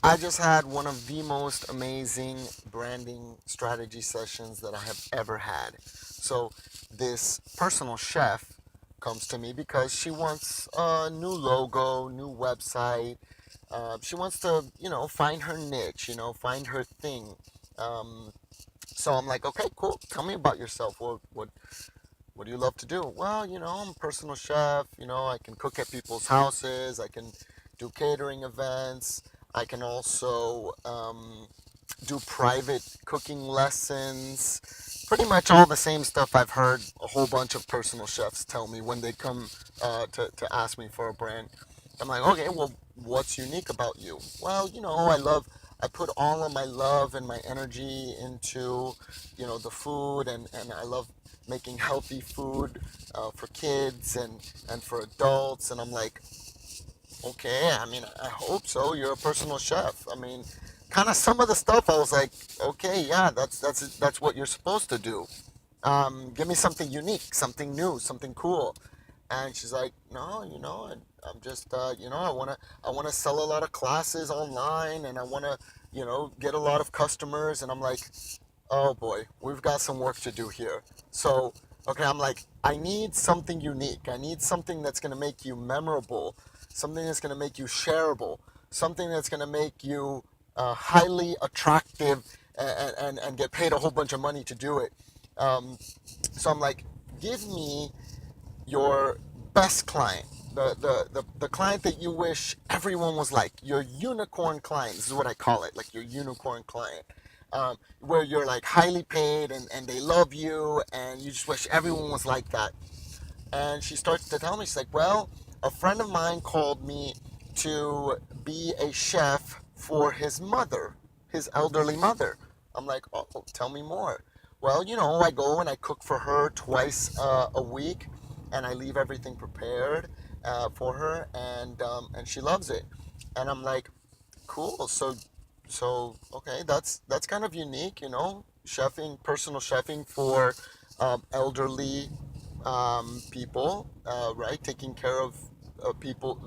I just had one of the most amazing branding strategy sessions that I have ever had. So, this personal chef comes to me because she wants a new logo, new website. She wants to, find her niche, find her thing. Um, so I'm like, okay, cool. Tell me about yourself. What do you love to do? Well, I'm a personal chef. I can cook at people's houses. I can do catering events. I can also do private cooking lessons. Pretty much all the same stuff I've heard a whole bunch of personal chefs tell me when they come to ask me for a brand. I'm like, okay, well, what's unique about you? Well, I put all of my love and my energy into, the food, and I love making healthy food for kids and for adults. And I'm like, okay, I mean, I hope so. You're a personal chef. I mean, kind of some of the stuff I was like, okay, yeah, that's what you're supposed to do. Give me something unique, something new, something cool. And she's like, no, I'm just, I wanna sell a lot of classes online, and I wanna, get a lot of customers. And I'm like, oh boy, we've got some work to do here. So, okay, I'm like, I need something unique. I need something that's going to make you memorable, something that's going to make you shareable, something that's going to make you highly attractive, and get paid a whole bunch of money to do it. Um, so I'm like, give me your best client, the client that you wish everyone was like, your unicorn client. This is what I call it, like your unicorn client. Where you're like highly paid, and they love you, and you just wish everyone was like that. And she starts to tell me, she's like, well, a friend of mine called me to be a chef for his mother, his elderly mother. I'm like, oh, tell me more. Well, I go and I cook for her twice a week, and I leave everything prepared for her, and she loves it. And I'm like, cool. So okay, that's kind of unique, chefing, personal chefing for elderly people, right? Taking care of people,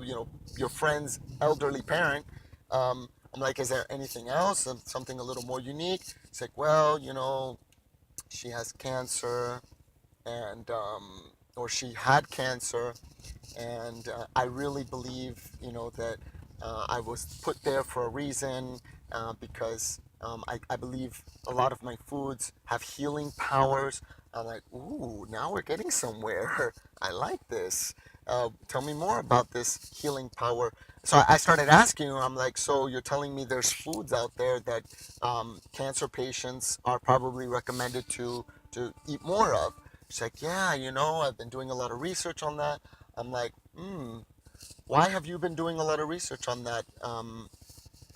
your friend's elderly parent. I'm like, is there anything else? Something a little more unique? It's like, well, she has cancer, and or she had cancer, and I really believe, that I was put there for a reason, because I believe a lot of my foods have healing powers. I'm like, ooh, now we're getting somewhere. I like this. Tell me more about this healing power. So I started asking her, I'm like, so you're telling me there's foods out there that cancer patients are probably recommended to eat more of? She's like, yeah, I've been doing a lot of research on that. I'm like, why have you been doing a lot of research on that?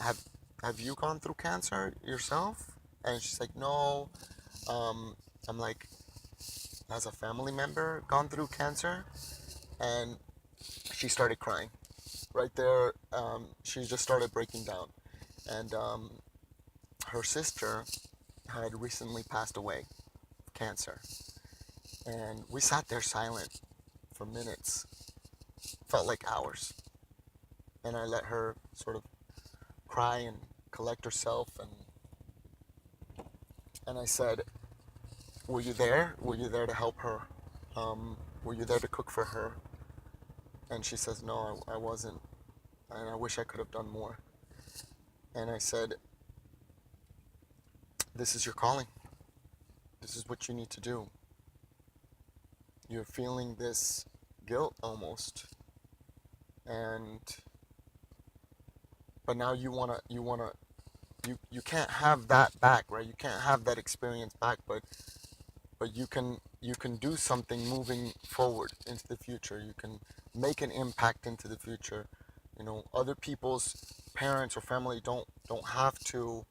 Have have you gone through cancer yourself? And she's like, no. Um, I'm like, has a family member gone through cancer? And she started crying right there. She just started breaking down, and her sister had recently passed away of cancer, and we sat there silent for minutes, felt like hours, and I let her sort of cry and collect herself, and I said, "Were you there? Were you there to help her? Were you there to cook for her?" And she says, "No, I wasn't, and I wish I could have done more." And I said, "This is your calling. This is what you need to do. You're feeling this guilt almost, and but now you can't have that back, right? You can't have that experience back, but you can do something moving forward into the future. You can make an impact into the future. Other people's parents or family don't have to,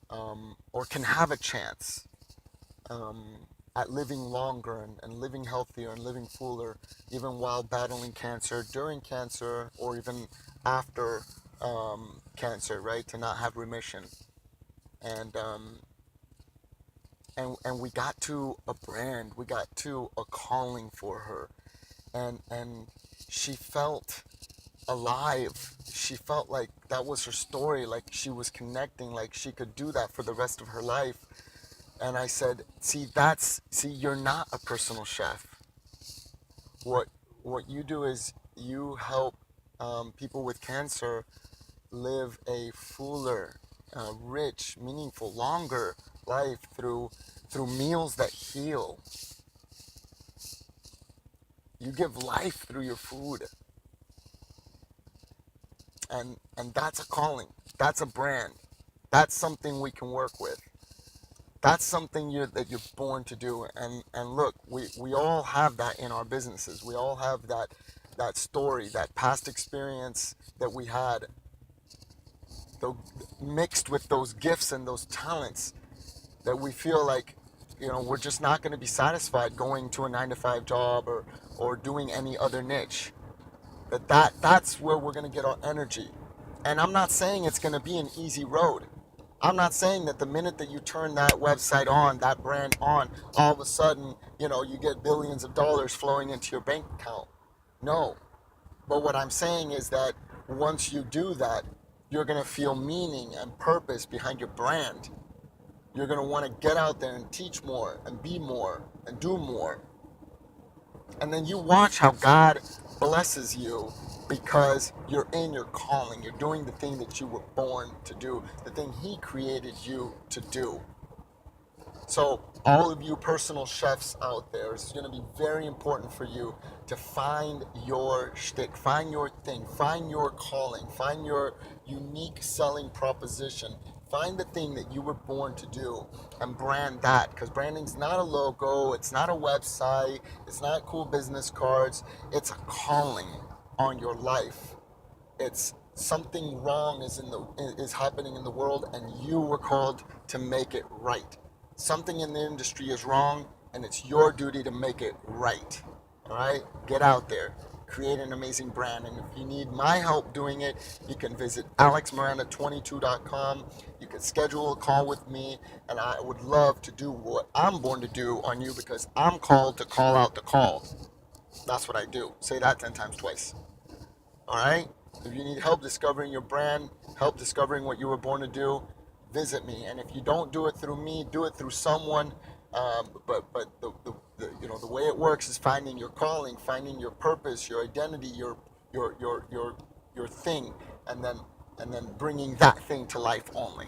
or can have a chance, um, at living longer, and living healthier and living fuller, even while battling cancer, during cancer, or even after cancer, right? To not have remission. And um, and and we got to a brand, we got to a calling for her, and she felt alive. She felt like that was her story, like she was connecting, like she could do that for the rest of her life. And I said, see, you're not a personal chef. What what you do is you help people with cancer live a fuller, rich, meaningful, longer life through meals that heal. You give life through your food, and that's a calling. That's a brand. That's something we can work with. That's something that you're born to do. And look, we all have that in our businesses. We all have that story, that past experience that we had, though, mixed with those gifts and those talents that we feel like, we're just not going to be satisfied going to a 9 to 5 job or doing any other niche. That's where we're going to get our energy. And I'm not saying it's going to be an easy road. I'm not saying that the minute that you turn that website on, that brand on, all of a sudden, you get billions of dollars flowing into your bank account. No. But what I'm saying is that once you do that, you're going to feel meaning and purpose behind your brand. You're going to want to get out there and teach more and be more and do more. And then you watch how God blesses you because you're in your calling. You're doing the thing that you were born to do, the thing He created you to do. So all of you personal chefs out there, it's going to be very important for you to find your shtick, find your thing, find your calling, find your unique selling proposition. Find the thing that you were born to do and brand that, because branding's not a logo, it's not a website, it's not cool business cards, it's a calling on your life. It's something wrong is happening in the world, and you were called to make it right. Something in the industry is wrong, and it's your duty to make it right. All right? Get out there. Create an amazing brand. And if you need my help doing it, you can visit alexmiranda22.com. You can schedule a call with me, and I would love to do what I'm born to do on you, because I'm called to call out the call. That's what I do. Say that 10 times twice. All right? If you need help discovering your brand, help discovering what you were born to do, visit me. And if you don't do it through me, do it through someone. But the way it works is finding your calling, finding your purpose, your identity, your thing, and then bringing that thing to life only.